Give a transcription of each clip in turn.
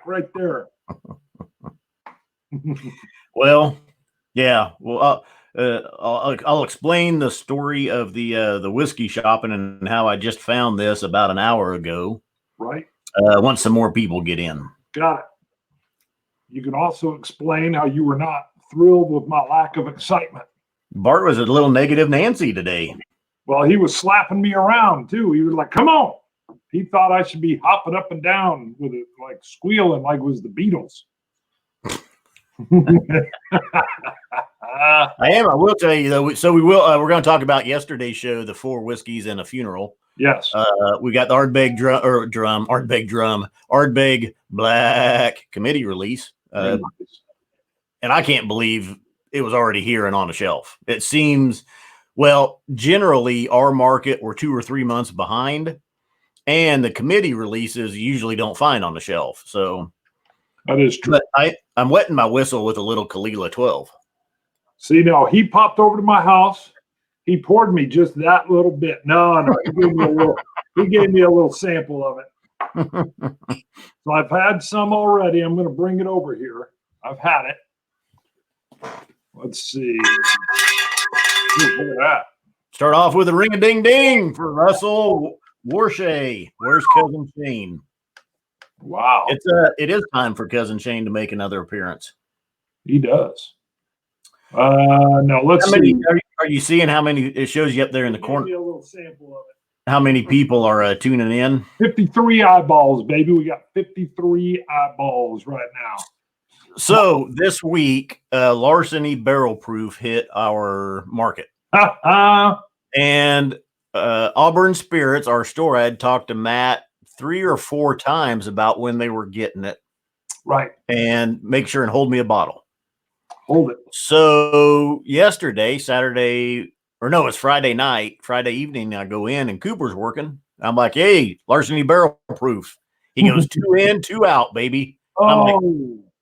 right there. Well, yeah. Well, I'll explain the story of the whiskey shopping and how I just found this about an hour ago. Right. Once some more people get in. Got it. You can also explain how you were not thrilled with my lack of excitement. Bart was a little negative Nancy today. Well, he was slapping me around too. He was like, "Come on." He thought I should be hopping up and down with it, like squealing like it was the Beatles. I am. I will tell you though. So we will. We're going to talk about yesterday's show, the 4 whiskeys and a funeral. Yes. We got the Ardbeg Ardbeg Blaaack committee release, and I can't believe it was already here and on the shelf. It seems, well, generally our market we're 2 or 3 months behind, and the committee releases you usually don't find on the shelf. So that is true. But I'm wetting my whistle with a little Kalila 12. See, now he popped over to my house. He poured me just that little bit. No, he gave me a little sample of it. So I've had some already. I'm going to bring it over here. I've had it. Let's see. Look at that. Start off with a ring-a-ding-ding for Russell Warshay. Where's Cousin Shane? Wow. It is time for Cousin Shane to make another appearance. He does. No, let's see. Are you seeing how many? It shows you up there in the corner. Give me a little sample of it. How many people are tuning in? 53 eyeballs, baby. We got 53 eyeballs right now. So this week, Larceny Barrel Proof hit our market. And Auburn Spirits, our store, had talked to Matt 3 or 4 times about when they were getting it. Right. And make sure and hold me a bottle. Hold it. So yesterday, it's Friday night, Friday evening, I go in and Cooper's working. I'm like, hey, Larceny Barrel Proof. He goes 2 in, 2 out, baby. Oh, I'm like,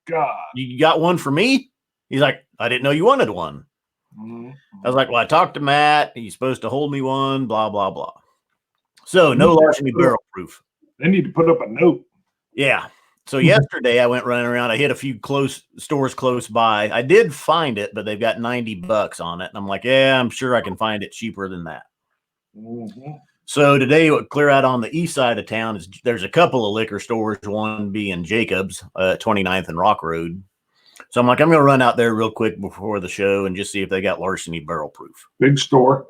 God. You got one for me? He's like, I didn't know you wanted one. Mm-hmm. I was like, well, I talked to Matt. He's supposed to hold me one, blah, blah, blah. So no Larceny Barrel Proof. They need to put up a note. Yeah. So yesterday I went running around. I hit a few stores close by. I did find it, but they've got $90 on it. And I'm like, yeah, I'm sure I can find it cheaper than that. Mm-hmm. So today, what clear out on the east side of town is there's a couple of liquor stores, one being Jacobs, 29th and Rock Road. So I'm like, I'm going to run out there real quick before the show and just see if they got Larceny Barrel Proof. Big store.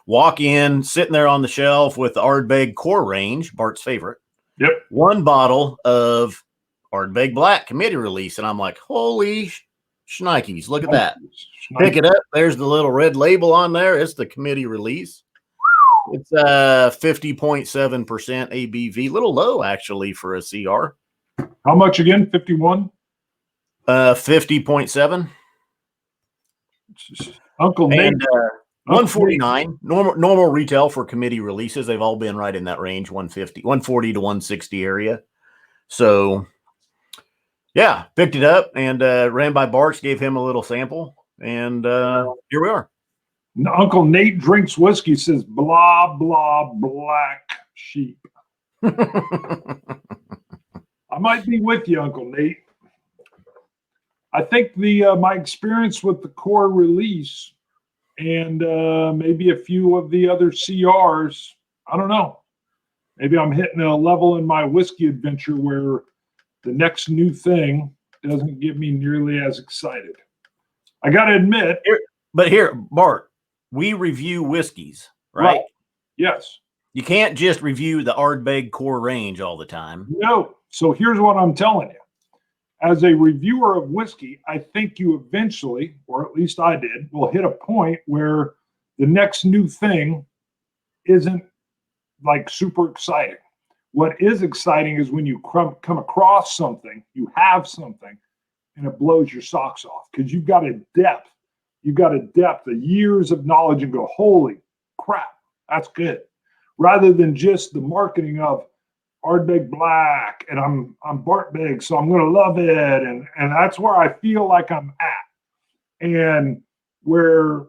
Walk in, sitting there on the shelf with the Ardbeg Core Range, Bart's favorite. Yep. 1 bottle of Ardbeg Blaaack committee release. And I'm like, holy shnikes, look at that. Pick it up. There's the little red label on there. It's the committee release. It's 50.7% ABV. A little low, actually, for a CR. How much again? 51? 50.7. Uncle Nate. 149 normal retail for committee releases. They've all been right in that range, 140 to 160 area. So yeah, picked it up and ran by Bart's, gave him a little sample, and here we are. Uncle Nate drinks whiskey, says blah blah black sheep. I might be with you, Uncle Nate. I think my experience with the core release and maybe a few of the other CRs, I don't know. Maybe I'm hitting a level in my whiskey adventure where the next new thing doesn't get me nearly as excited. I got to admit. Here, Bart, we review whiskeys, right? Yes. You can't just review the Ardbeg Core Range all the time. No. So here's what I'm telling you. As a reviewer of whiskey, I think you eventually, or at least I did, will hit a point where the next new thing isn't like super exciting. What is exciting is when you come across something, you have something, and it blows your socks off because you've got a depth. You've got a depth of years of knowledge and go, holy crap, that's good. Rather than just the marketing of Ardbeg Blaaack, and I'm Bart Big, so I'm going to love it, and that's where I feel like I'm at, and where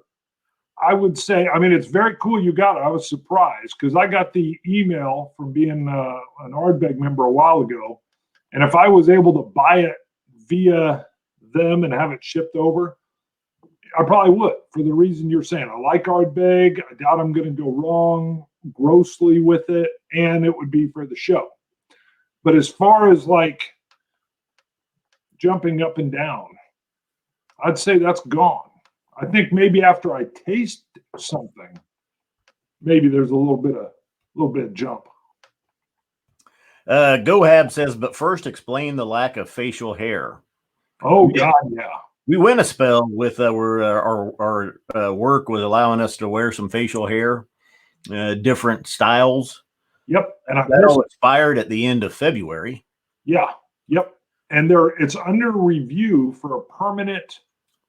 I would say, I mean, it's very cool you got it. I was surprised because I got the email from being an Ardbeg member a while ago, And if I was able to buy it via them and have it shipped over, I probably would, for the reason you're saying. I like Ardbeg. I doubt I'm going to go wrong grossly with it, and it would be for the show. But as far as like jumping up and down, I'd say that's gone. I think maybe after I taste something, maybe there's a little bit of jump. GoHab says, but first explain the lack of facial hair. Oh God, yeah. We went a spell with where our work was allowing us to wear some facial hair, different styles. Yep, and that all expired at the end of February. Yeah, yep, and it's under review for a permanent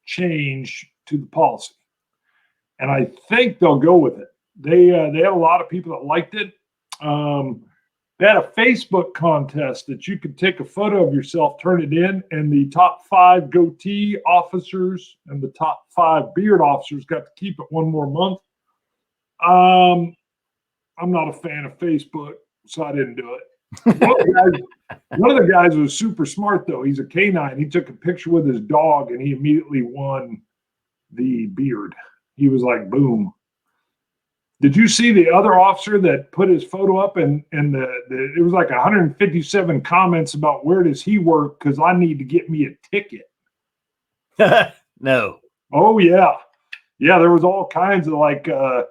change to the policy, and I think they'll go with it. They had a lot of people that liked it. They had a Facebook contest that you could take a photo of yourself, turn it in, and the top 5 goatee officers and the top 5 beard officers got to keep it one more month. I'm not a fan of Facebook, so I didn't do it. One of the guys was super smart, though. He's a canine. He took a picture with his dog, and he immediately won the beard. He was like, boom. Did you see the other officer that put his photo up and it was like 157 comments about where does he work because I need to get me a ticket? No. Oh, yeah. Yeah, there was all kinds of like, I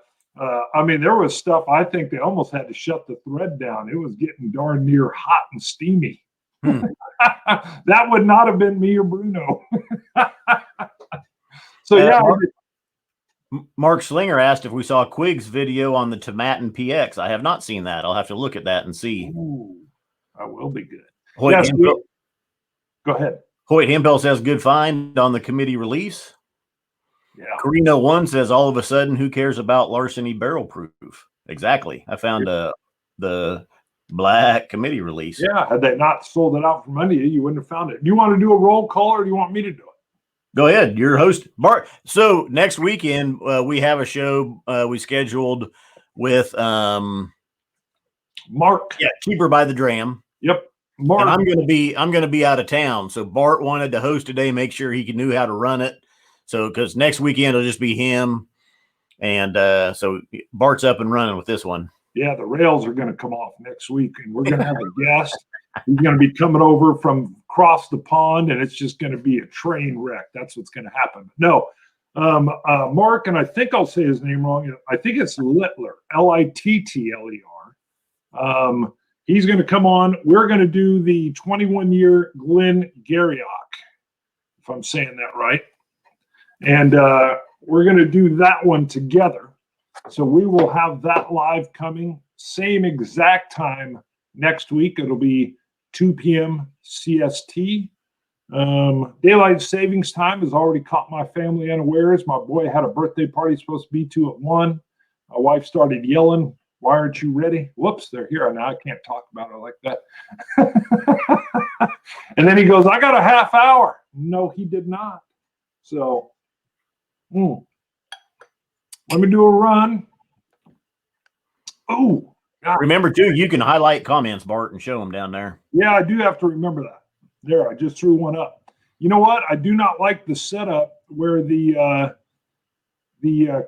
mean, there was stuff I think they almost had to shut the thread down. It was getting darn near hot and steamy. That would not have been me or Bruno. So, yeah. Mark Slinger asked if we saw Quig's video on the Tomatin PX. I have not seen that. I'll have to look at that and see. Ooh, that will be good. Yes, go ahead. Hoyt Hempel says good find on the committee release. Yeah. Carino 1 says all of a sudden, who cares about larceny barrel proof? Exactly. I found the Blaaack committee release. Yeah. Had they not sold it out from under you, you wouldn't have found it. Do you want to do a roll call or do you want me to do it? Go ahead. You're host, Bart. So next weekend, we have a show we scheduled with Mark. Yeah, Cheaper by the Dram. Yep. Mark. And I'm gonna be out of town. So Bart wanted to host today, make sure he knew how to run it. So because next weekend it'll just be him. And so Bart's up and running with this one. Yeah, the rails are going to come off next week, and we're going to have a guest. He's going to be coming over from across the pond, and it's just going to be a train wreck. That's what's going to happen. No, Mark, and I think I'll say his name wrong. I think it's Littler, Littler. He's going to come on. We're going to do the 21-year Glen Garriock, if I'm saying that right. And we're going to do that one together. So we will have that live coming, same exact time next week. It'll be 2 p.m. CST. Daylight savings time has already caught my family unawares. My boy had a birthday party supposed to be 2 at 1. My wife started yelling, "Why aren't you ready?" Whoops, they're here. Now I can't talk about it like that. And then he goes, "I got a half hour." No, he did not. So, let me do a run. Oh, remember too, you can highlight comments, Bart, and show them down there. Yeah, I do have to remember that. There, I just threw one up. You know what? I do not like the setup where the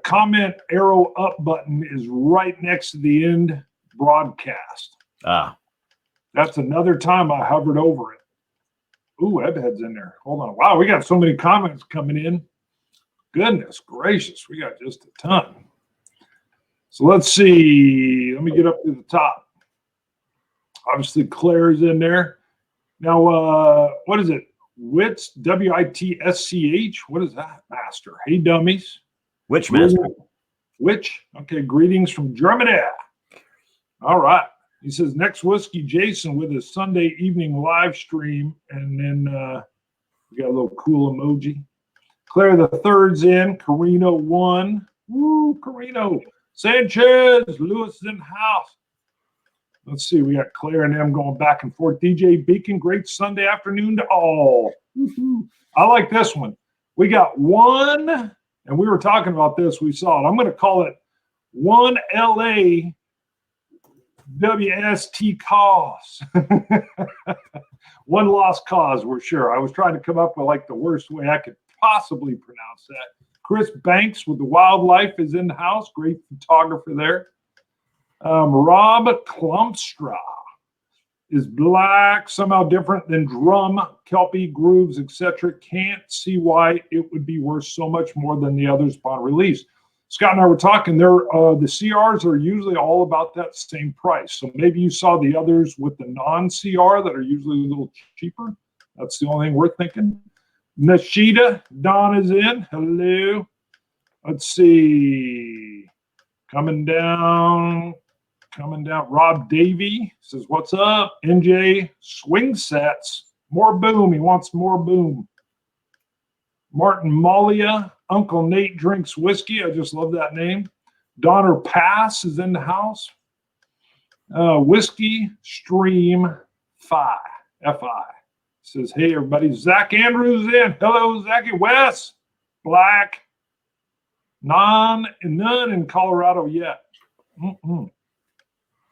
comment arrow up button is right next to the end broadcast. That's another time I hovered over it. Ooh, Ebhead's in there. Hold on. Wow, we got so many comments coming in. Goodness gracious, we got just a ton. So let's see. Let me get up to the top. Obviously, Claire's in there. Now, what is it? Wits, W-I-T-S-C-H. What is that, Master? Hey, dummies. Which Master? Which? Okay, greetings from Germany. All right. He says, next Whiskey Jason with his Sunday evening live stream. And then we got a little cool emoji. Claire the third's in. Carino 1. Woo, Carino. Sanchez. Lewis is in the house. Let's see. We got Claire and them going back and forth. DJ Beacon, great Sunday afternoon to all. Woo-hoo. I like this one. We got one, and we were talking about this. We saw it. I'm going to call it 1 LA WST cause. One lost cause, we're sure. I was trying to come up with like the worst way I could possibly pronounce that. Chris Banks with the Wildlife is in the house. Great photographer there. Rob Klumpstra. Is black somehow different than drum, kelpie, grooves, etc.? Can't see why it would be worth so much more than the others upon release. Scott and I were talking there. The CRs are usually all about that same price. So maybe you saw the others with the non-CR that are usually a little cheaper. That's the only thing we're thinking. Nashida, Don is in. Hello. Let's see. Coming down. Rob Davey says, what's up? NJ Swing Sets. More boom. He wants more boom. Martin Malia. Uncle Nate drinks whiskey. I just love that name. Donner Pass is in the house. Whiskey Stream Fi. F-I. Says, hey, everybody. Zach Andrews in. Hello, Zachy. Wes. Black. None in Colorado yet.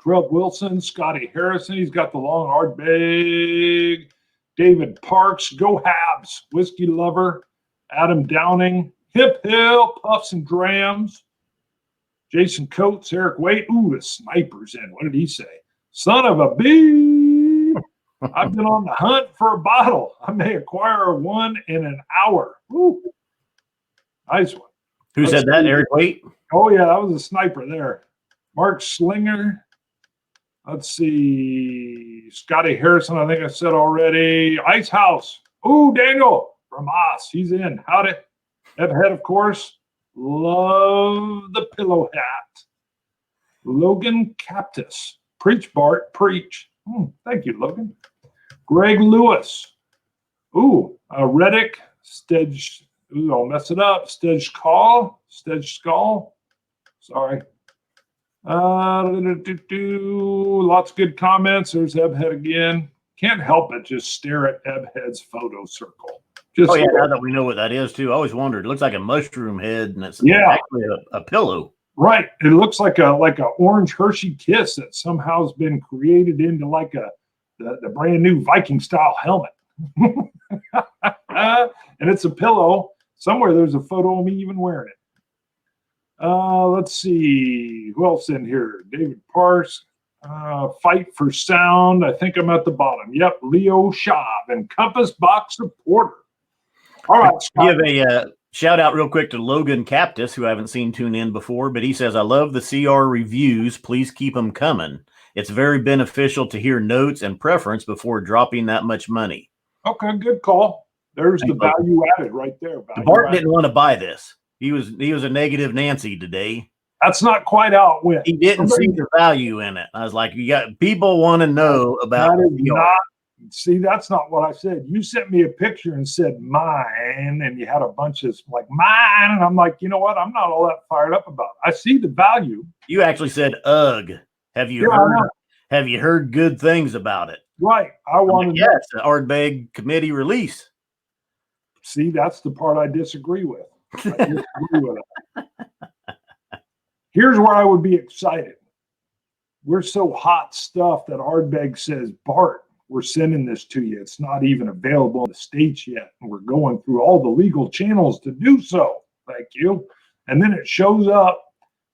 Trev Wilson, Scotty Harrison. He's got the long Ardbeg. David Parks. Go Habs. Whiskey Lover. Adam Downing. Hip Hill. Puffs and Drams. Jason Coates. Eric Waite. Ooh, the sniper's in. What did he say? Son of a bee. I've been on the hunt for a bottle. I may acquire one in an hour. Ooh. Nice one. Who said that? Eric Waite? Oh, yeah, that was a sniper there. Mark Slinger. Let's see. Scotty Harrison, I think I said already. Ice House. Oh, Daniel from Oz. He's in. Howdy. Head, of course. Love the pillow hat. Logan Captus. Preach, Bart. Preach. Thank you, Logan. Greg Lewis. Ooh, Reddick. Stedge. Ooh, I'll mess it up. Stedge Skull. Sorry. Lots of good comments. There's Ebhead again. Can't help it. Just stare at Ebhead's photo circle. Now that we know what that is too. I always wondered. It looks like a mushroom head, and it's actually a pillow. Right. It looks like a orange Hershey kiss that somehow has been created into like the brand new Viking style helmet. And it's a pillow. Somewhere there's a photo of me even wearing it. Let's see. Who else in here? David Parks. Fight for Sound. I think I'm at the bottom. Yep. Leo Schaub and Compass Box Supporter. All right. Scott. Give a shout out real quick to Logan Captus, who I haven't seen tune in before, but he says, I love the CR reviews. Please keep them coming. It's very beneficial to hear notes and preference before dropping that much money. Okay. Good call. There's the value added right there. Bart didn't want to buy this. He was a negative Nancy today. That's not quite how it went. He didn't see the value in it. I was like, you got people want to know about see, that's not what I said. You sent me a picture and said mine, and you had a bunch of like mine, and I'm like, you know what? I'm not all that fired up about it. I see the value. You actually said ugh. Have you heard good things about it? Right. I wanted it's an Ardbeg committee release. See, that's the part I disagree with. Here's where I would be excited. We're so hot stuff that Ardbeg says, Bart, we're sending this to you. It's not even available in the States yet. And we're going through all the legal channels to do so. Thank you. And then it shows up.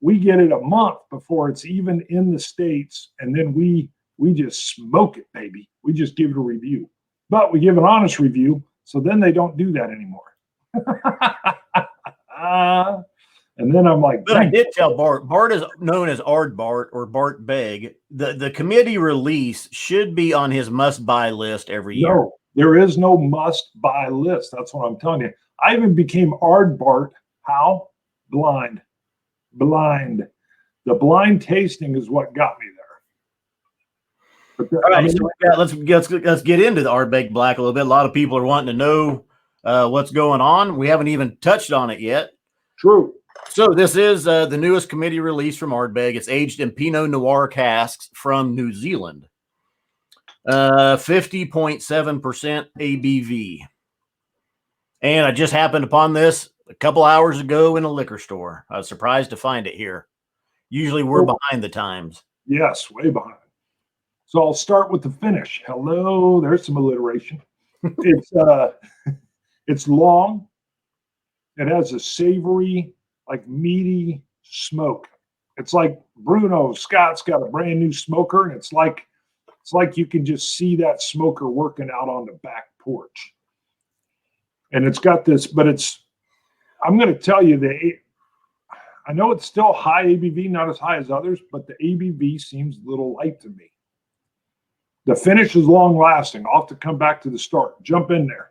We get it a month before it's even in the States. And then we just smoke it, baby. We just give it a review. But we give an honest review. So then they don't do that anymore. And then I'm like, but I did tell Bart. Bart is known as Ardbart or Bart Beg. The committee release should be on his must-buy list every year. No, there is no must-buy list. That's what I'm telling you. I even became Ardbart. How? Blind. The blind tasting is what got me there. But all right, let's get into the Ardbeg Blaaack a little bit. A lot of people are wanting to know what's going on. We haven't even touched on it yet. True. So this is the newest committee release from Ardbeg. It's aged in Pinot Noir casks from New Zealand. 50.7% ABV. And I just happened upon this a couple hours ago in a liquor store. I was surprised to find it here. Usually we're behind the times. Yes, way behind. So I'll start with the finish. Hello, there's some alliteration. It's it's long. It has a savory, like meaty smoke. It's like Bruno Scott's got a brand new smoker, and it's like you can just see that smoker working out on the back porch. And it's got this, but I'm going to tell you I know it's still high ABV, not as high as others, but the ABV seems a little light to me. The finish is long lasting. I'll have to come back to the start. Jump in there.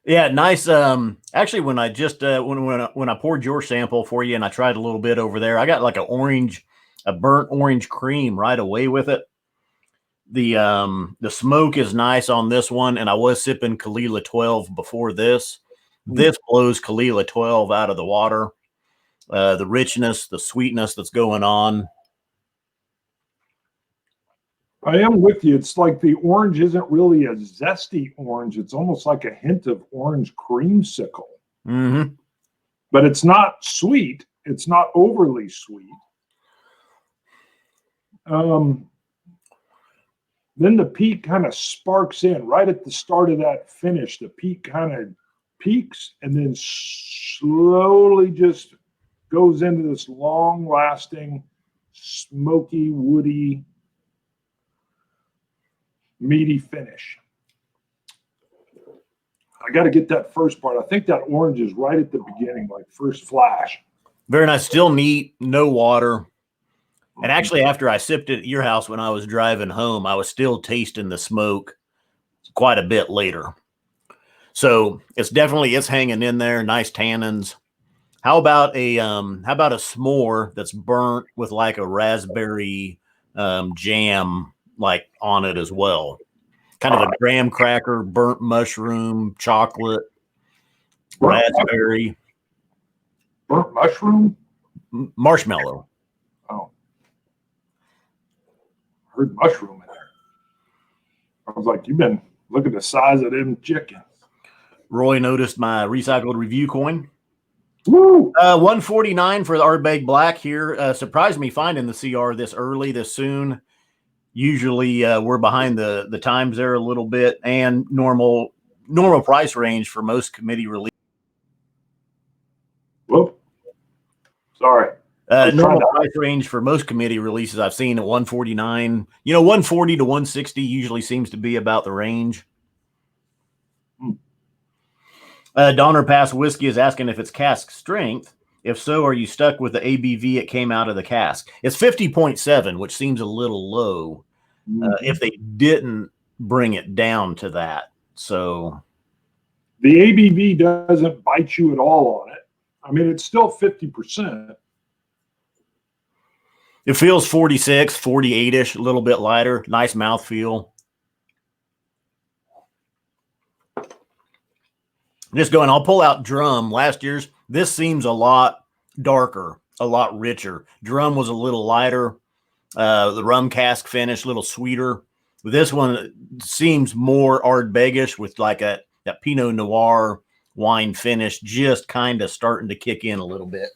Yeah, nice. Actually, when I just when I poured your sample for you and I tried a little bit over there, I got like a burnt orange cream right away with it. The smoke is nice on this one, and I was sipping Kalila 12 before this. This blows Kalila 12 out of the water. The richness, the sweetness that's going on. I am with you. It's like the orange isn't really a zesty orange. It's almost like a hint of orange creamsicle. Mm-hmm. But it's not sweet. It's not overly sweet. Then the peak kind of sparks in right at the start of that finish. The peak kind of peaks and then slowly just goes into this long-lasting, smoky, woody, meaty finish. I got to get that first part. I think that orange is right at the beginning, like first flash. Very nice. Still neat. No water. And actually, after I sipped it at your house when I was driving home, I was still tasting the smoke quite a bit later. So it's hanging in there. Nice tannins. How about a s'more that's burnt with like a raspberry jam like on it as well? Kind of a graham cracker, burnt mushroom, chocolate, raspberry, burnt mushroom, marshmallow. Oh, I heard mushroom in there. I was like, you've been looking at the size of them chickens. Roy noticed my recycled review coin. Woo! 149 for the Ardbeg Blaaack here. Surprised me finding the CR this early, this soon. Usually we're behind the times there a little bit, and normal price range for most committee release. Whoop. Sorry. Normal price range for most committee releases I've seen at 149. 140 to 160 usually seems to be about the range. Donner Pass Whiskey is asking if it's cask strength. If so, are you stuck with the ABV it came out of the cask? It's 50.7, which seems a little low if they didn't bring it down to that. So the ABV doesn't bite you at all on it. I mean, it's still 50%. It feels 46, 48-ish, a little bit lighter. Nice mouthfeel. Just going, I'll pull out Drum. Last year's, this seems a lot darker, a lot richer. Drum was a little lighter. The rum cask finish, a little sweeter. This one seems more Ardbegish with like that Pinot Noir wine finish just kind of starting to kick in a little bit.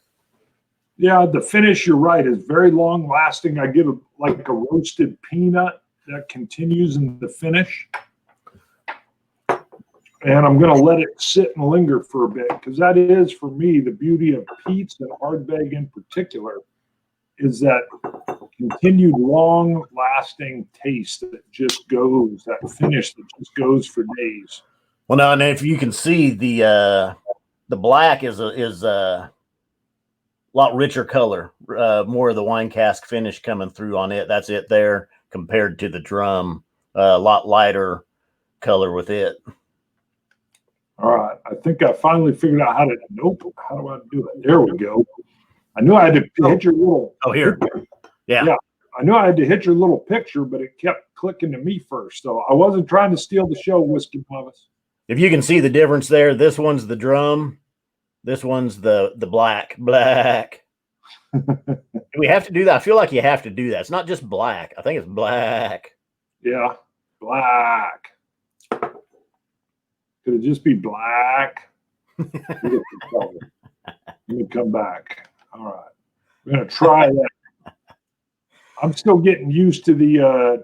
Yeah, the finish, you're right, is very long lasting. I get like a roasted peanut that continues in the finish. And I'm going to let it sit and linger for a bit because that is, for me, the beauty of peats and Ardbeg in particular is that continued long-lasting taste that just goes, that finish that just goes for days. Well, now, and if you can see, the black is a lot richer color, more of the wine cask finish coming through on it. That's it there compared to the Drum, a lot lighter color with it. All right. I think I finally figured out how do I do it? There we go. I knew I had to hit your little. Oh, here. Yeah. I knew I had to hit your little picture, but it kept clicking to me first. So I wasn't trying to steal the show, Whiskey Thomas. If you can see the difference there, this one's the Drum. This one's the black. Do we have to do that? I feel like you have to do that. It's not just black. I think it's black. Yeah. Black. Could it just be black? Let me come back. All right. We're going to try that. I'm still getting used to the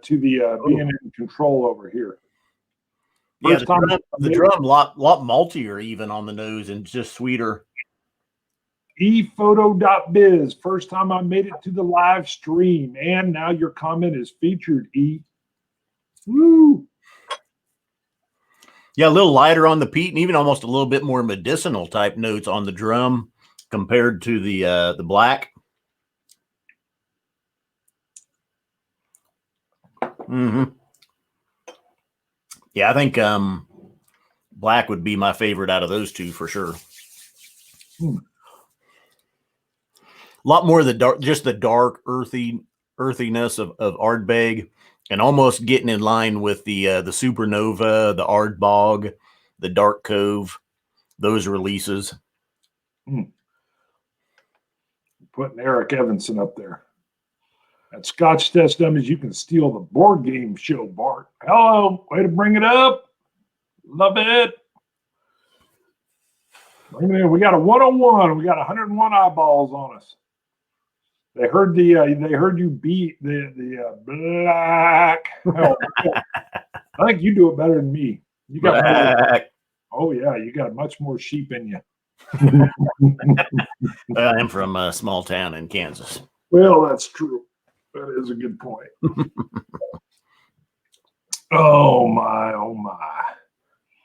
being in control over here. Yeah, the drum lot maltier even on the nose and just sweeter. ePhoto.biz. First time I made it to the live stream, and now your comment is featured. E. Woo! Yeah, a little lighter on the peat, and even almost a little bit more medicinal type notes on the drum compared to the black. Mm-hmm. Yeah, I think black would be my favorite out of those two for sure. A lot more of the dark, just the dark earthiness of Ardbeg, and almost getting in line with the Supernova, the Ardbog, the Dark Cove, those releases. Putting Eric Evanson up there. At Scotch Test Dummies, you can steal the board game show, Bart. Hello, way to bring it up. Love it. Bring it in. We got a 101. We got 101 eyeballs on us. They heard you beat the black. Oh, I think you do it better than me. You got more, oh yeah, you got much more sheep in you. I am from a small town in Kansas. Well, that's true. That is a good point. Oh my, oh my.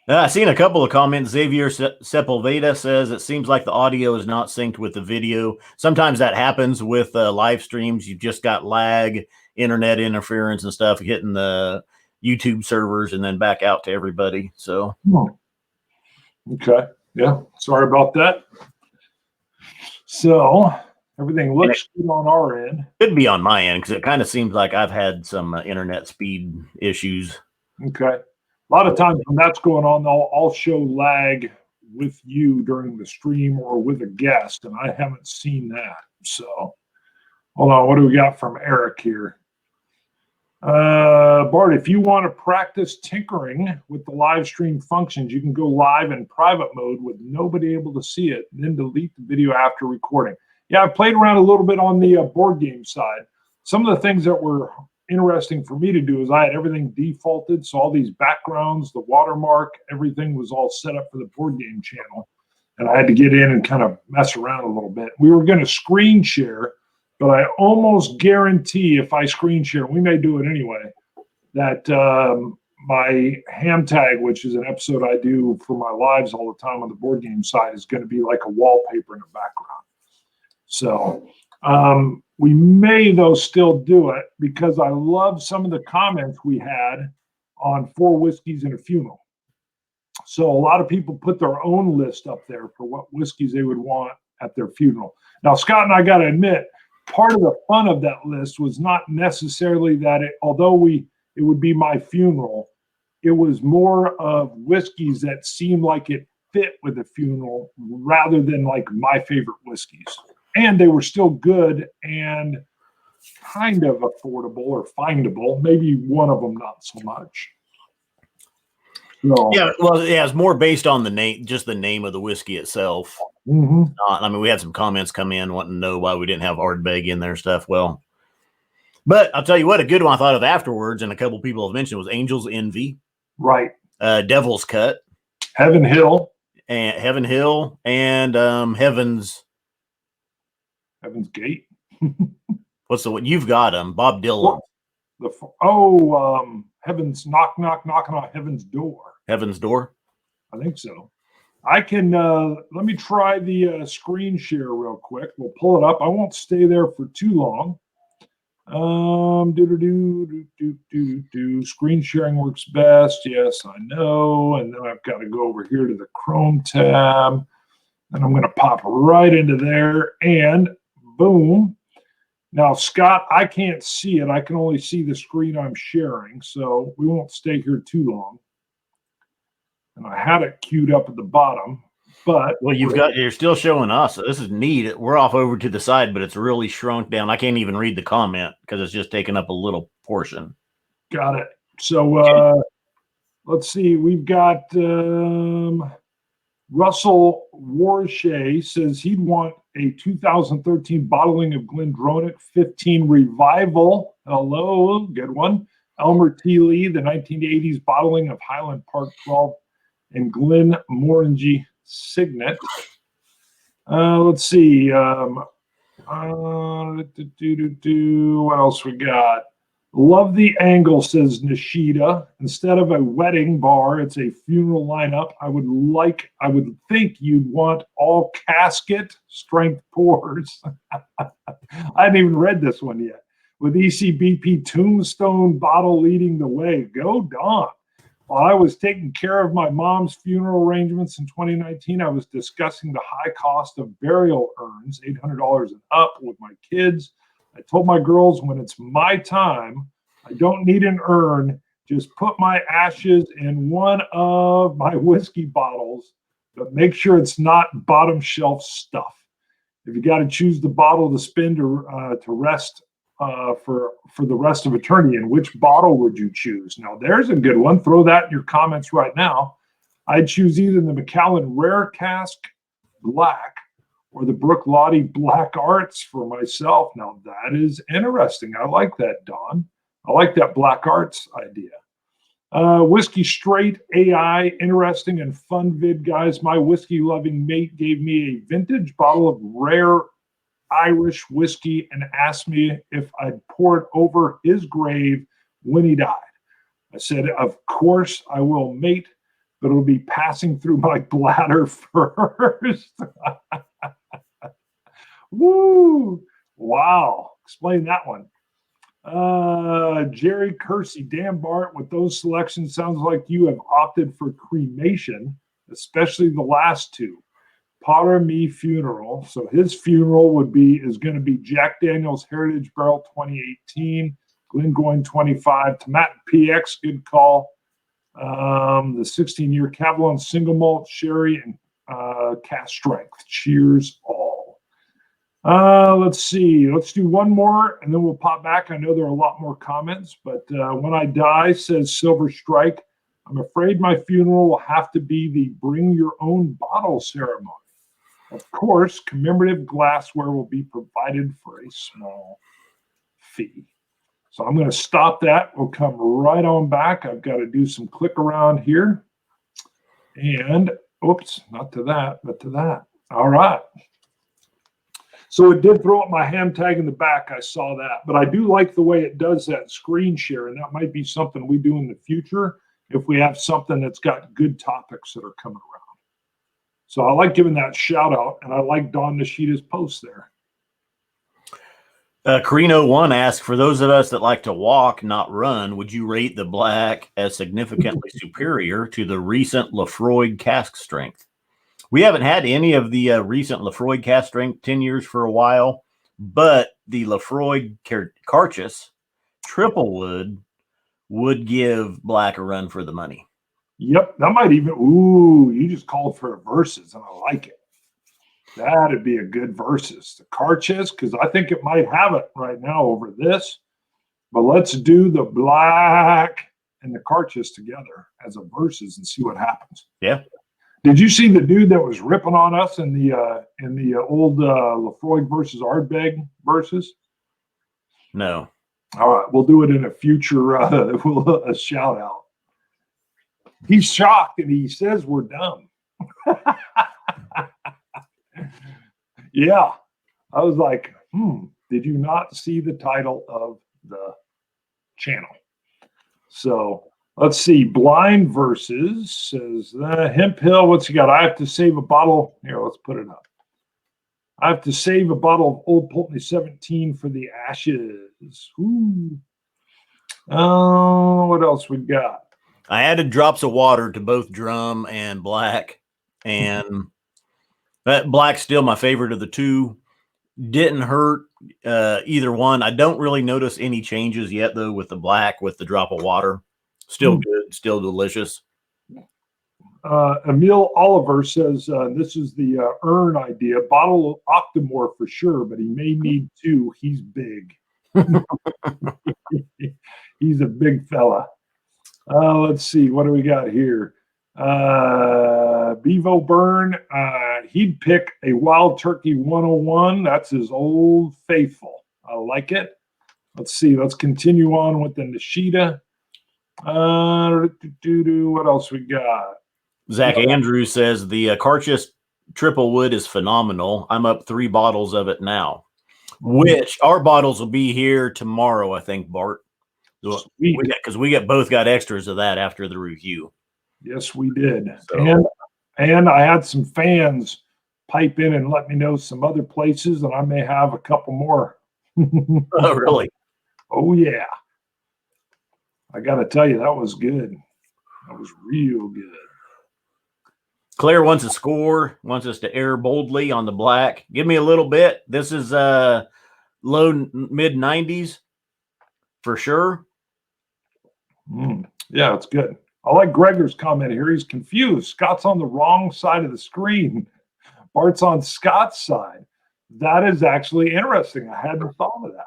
I've seen a couple of comments. Xavier Sepulveda says it seems like the audio is not synced with the video. Sometimes that happens with live streams. You've just got lag, internet interference and stuff hitting the YouTube servers and then back out to everybody. So, okay. Yeah. Sorry about that. So everything looks good on our end. Could be on my end because it kind of seems like I've had some internet speed issues. Okay. A lot of times when that's going on, I'll show lag with you during the stream or with a guest, and I haven't seen that. So hold on. What do we got from Eric here? Bart, if you want to practice tinkering with the live stream functions, you can go live in private mode with nobody able to see it, then delete the video after recording. Yeah, I've played around a little bit on the board game side. Some of the things that were interesting for me to do is I had everything defaulted. So all these backgrounds, the watermark, everything was all set up for the board game channel. And I had to get in and kind of mess around a little bit. We were going to screen share, but I almost guarantee if I screen share, we may do it anyway, that my ham tag, which is an episode I do for my lives all the time on the board game side, is going to be like a wallpaper in the background. So we may, though, still do it because I love some of the comments we had on 4 Whiskeys and a Funeral. So a lot of people put their own list up there for what whiskeys they would want at their funeral. Now, Scott and I got to admit, part of the fun of that list was not necessarily that although it would be my funeral, it was more of whiskeys that seemed like it fit with the funeral rather than like my favorite whiskeys. And they were still good and kind of affordable or findable. Maybe one of them not so much. So, yeah, well, yeah, it's more based on the name, just the name of the whiskey itself. I mean, we had some comments come in wanting to know why we didn't have Ardbeg in there and stuff. Well, but I'll tell you what, a good one I thought of afterwards, and a couple people have mentioned was Angel's Envy, right? Devil's Cut, Heaven Hill, and Heaven's Gate. What's the one you've got? Bob Dylan. Heaven's knocking on Heaven's Door. Heaven's Door. I think so. I can let me try the screen share real quick. We'll pull it up. I won't stay there for too long. Screen sharing works best. Yes, I know. And then I've got to go over here to the Chrome tab. And I'm going to pop right into there. And boom. Now, Scott, I can't see it. I can only see the screen I'm sharing. So we won't stay here too long. And I had it queued up at the bottom. But well, you're still showing us. This is neat. We're off over to the side, but it's really shrunk down. I can't even read the comment because it's just taking up a little portion. Got it. So let's see. We've got Russell Warshay says he'd want a 2013 bottling of Glendronach 15 Revival. Hello, good one. Elmer T. Lee, the 1980s bottling of Highland Park 12 and Glenmorangie Signet. Let's see. What else we got? Love the angle, says Nishida. Instead of a wedding bar, it's a funeral lineup. I would think you'd want all casket strength pours. I hadn't even read this one yet. With ECBP Tombstone bottle leading the way. Go Dawn. While I was taking care of my mom's funeral arrangements in 2019, I was discussing the high cost of burial urns, $800 and up, with my kids. I told my girls, when it's my time, I don't need an urn. Just put my ashes in one of my whiskey bottles, but make sure it's not bottom shelf stuff. If you got to choose the bottle to spin to rest for the rest of eternity, in which bottle would you choose? Now, there's a good one. Throw that in your comments right now. I'd choose either the Macallan Rare Cask Black or the Brook Lottie Black Arts for myself. Now, that is interesting. I like that, Don. I like that Black Arts idea. Whiskey Straight AI, interesting and fun vid, guys. My whiskey-loving mate gave me a vintage bottle of rare Irish whiskey and asked me if I'd pour it over his grave when he died. I said, of course I will, mate, but it'll be passing through my bladder first. Woo! Wow. Explain that one. Jerry Kersey, Dan Bart, with those selections, sounds like you have opted for cremation, especially the last two. Potter Me Funeral. So his funeral is going to be Jack Daniel's Heritage Barrel 2018, Glengoyne 25, Tomat PX, good call. The 16-year Cavalon Single Malt Sherry and Cast Strength. Cheers all. Let's see. Let's do one more and then we'll pop back. I know there are a lot more comments, but when I die, says Silver Strike, I'm afraid my funeral will have to be the bring your own bottle ceremony. Of course, commemorative glassware will be provided for a small fee. So I'm going to stop that. We'll come right on back. I've got to do some click around here. And, oops, not to that, but to that. All right. So it did throw up my ham tag in the back. I saw that. But I do like the way it does that screen share. And that might be something we do in the future if we have something that's got good topics that are coming around. So I like giving that shout out, and I like Don Nishida's post there. Carino1 asked, for those of us that like to walk, not run, would you rate the Black as significantly superior to the recent Lafroig cask strength? We haven't had any of the recent Lafroig cask strength 10 years for a while, but the Lafroig Carchus triple would give Black a run for the money. Yep, that might even, you just called for a versus, and I like it. That'd be a good versus. The Carchus, because I think it might have it right now over this. But let's do the Black and the Carchus together as a versus and see what happens. Yeah. Did you see the dude that was ripping on us in the old Lafroig versus Ardbeg versus? No. All right, we'll do it in a future a shout out. He's shocked and he says we're dumb. Yeah. I was like, did you not see the title of the channel? So let's see. Blind versus says Hemp Hill. What's he got? I have to save a bottle. Here, let's put it up. I have to save a bottle of Old Pulteney 17 for the ashes. Ooh. What else we got? I added drops of water to both Drum and Black, and that Black's still my favorite of the two. Didn't hurt either one. I don't really notice any changes yet, though, with the Black, with the drop of water. Still good, still delicious. Emil Oliver says this is the urn idea. Bottle of Octomore for sure, but he may need two. He's big. He's a big fella. Let's see. What do we got here? Bevo Byrne, he'd pick a Wild Turkey 101. That's his old faithful. I like it. Let's see. Let's continue on with the Nishida. What else we got? Zach Andrews says the Carchis Triple Wood is phenomenal. I'm up 3 bottles of it now, which our bottles will be here tomorrow, I think, Bart. Because we both got extras of that after the review. Yes, we did. So. And I had some fans pipe in and let me know some other places, and I may have a couple more. Oh, really? Oh, yeah. I got to tell you, that was good. That was real good. Claire wants a score, wants us to air boldly on the black. Give me a little bit. This is low mid 90s for sure. Yeah, it's good. I like Gregor's comment here. He's confused. Scott's on the wrong side of the screen. Bart's on Scott's side. That is actually interesting. I hadn't thought of that.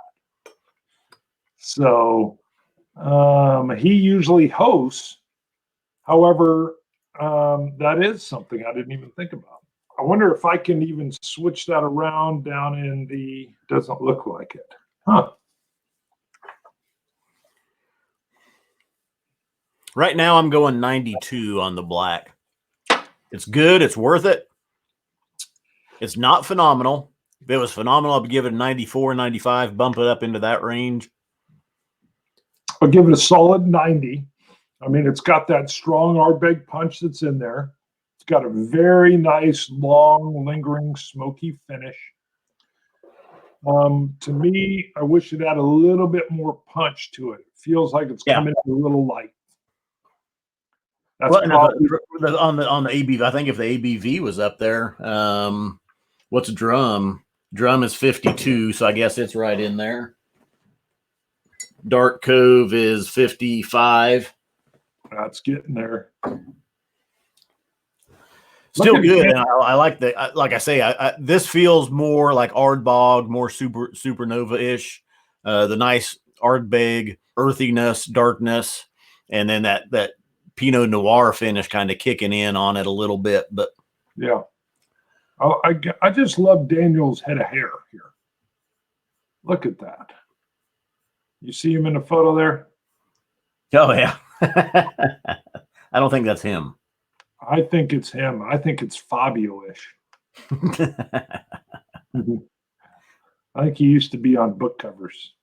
So he usually hosts. However, that is something I didn't even think about. I wonder if I can even switch that around down in the, doesn't look like it. Huh. Right now, I'm going 92 on the black. It's good. It's worth it. It's not phenomenal. If it was phenomenal, I'd give it a 94, 95, bump it up into that range. I'll give it a solid 90. I mean, it's got that strong Ardbeg punch that's in there. It's got a very nice, long, lingering, smoky finish. To me, I wish it had a little bit more punch to it. It feels like it's coming in a little light. That's probably on the ABV. I think if the ABV was up there, what's drum? Drum is 52, so I guess it's right in there. Dark Cove is 55. That's getting there. Still good. And I like the, like I say, this feels more like Ardbeg, more supernova-ish. The nice Ardbeg earthiness, darkness, and then that Pinot Noir finish kind of kicking in on it a little bit. But yeah, I just love Daniel's head of hair here. Look at that. You see him in the photo there? Oh yeah. I don't think that's him. I think it's him. I think it's Fabio-ish. I think he used to be on book covers.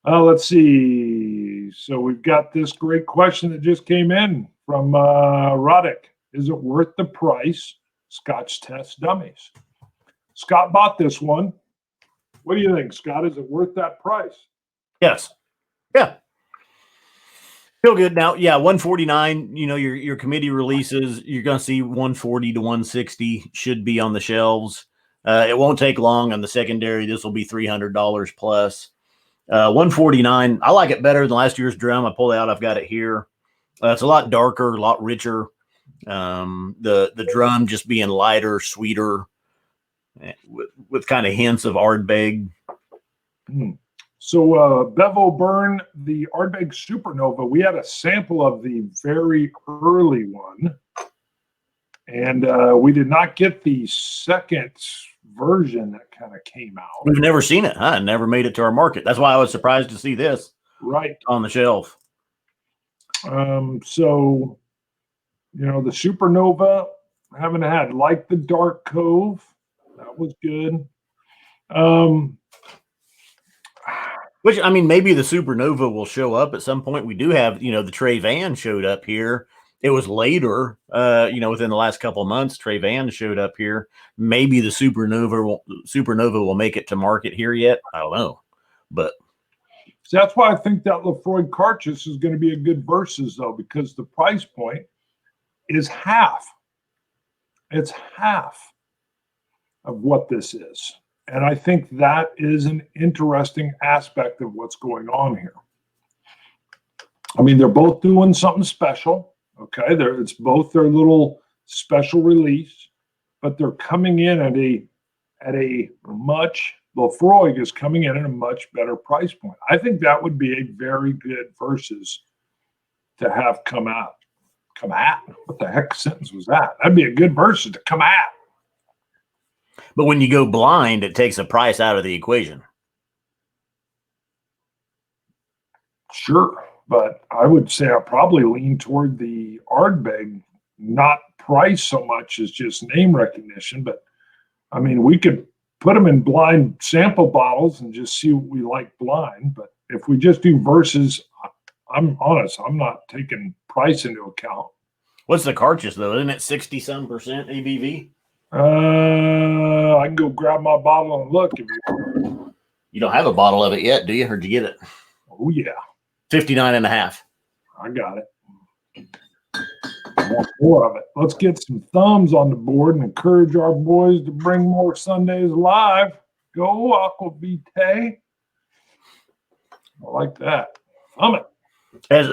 Let's see. So we've got this great question that just came in from Roddick. Is it worth the price? Scotch Test Dummies. Scott bought this one. What do you think, Scott? Is it worth that price? Yes. Yeah. Feel good now. Yeah, 149. You know, your committee releases, you're going to see 140 to 160 should be on the shelves. It won't take long on the secondary. This will be $300 plus. 149. I like it better than last year's drum. I pulled it out. I've got it here. It's a lot darker, a lot richer. The drum just being lighter, sweeter, with kind of hints of Ardbeg. So Bevo Byrne, the Ardbeg Supernova, we had a sample of the very early one, and we did not get the second version that kind of came out. We've never seen it, huh? It never made it to our market. That's why I was surprised to see this right on the shelf. So, you know, the Supernova, I haven't had. Like the Dark Cove, that was good. Which, I mean, maybe the Supernova will show up at some point. We do have, you know, the Trey Van showed up here. It was later, you know, within the last couple of months, Trey Van showed up here. Maybe the Supernova will make it to market here yet. I don't know. But so that's why I think that Lefroy Cartridge is going to be a good versus, though, because the price point is half. It's half of what this is. And I think that is an interesting aspect of what's going on here. I mean, they're both doing something special. Okay, it's both their little special release, but they're coming in at a much, Lefroy is coming in at a much better price point. I think that would be a very good versus to have come out. Come at? What the heck sentence was that? That'd be a good verse to come at. But when you go blind, it takes a price out of the equation. Sure, but I would say I probably lean toward the Ardbeg, not price so much as just name recognition. But I mean, we could put them in blind sample bottles and just see what we like blind. But if we just do verses, I'm honest, I'm not taking price into account. What's the cartridge though? Isn't it 60-some% ABV? I can go grab my bottle and look if you want. You don't have a bottle of it yet, do you? Or did you get it? Oh yeah. 59.5. I got it. I want more of it. Let's get some thumbs on the board and encourage our boys to bring more Sundays live. Go Aquavite. I like that. Thumb it. As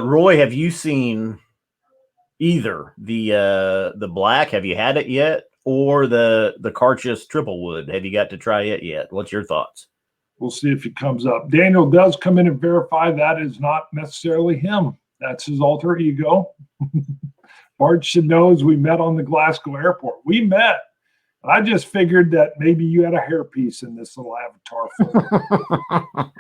Roy, have you seen either the black? Have you had it yet, or the Carchus Triple Wood? Have you got to try it yet? What's your thoughts? We'll see if he comes up. Daniel does come in and verify that is not necessarily him. That's his alter ego. Bart should know as we met on the Glasgow airport. We met. And I just figured that maybe you had a hairpiece in this little avatar photo.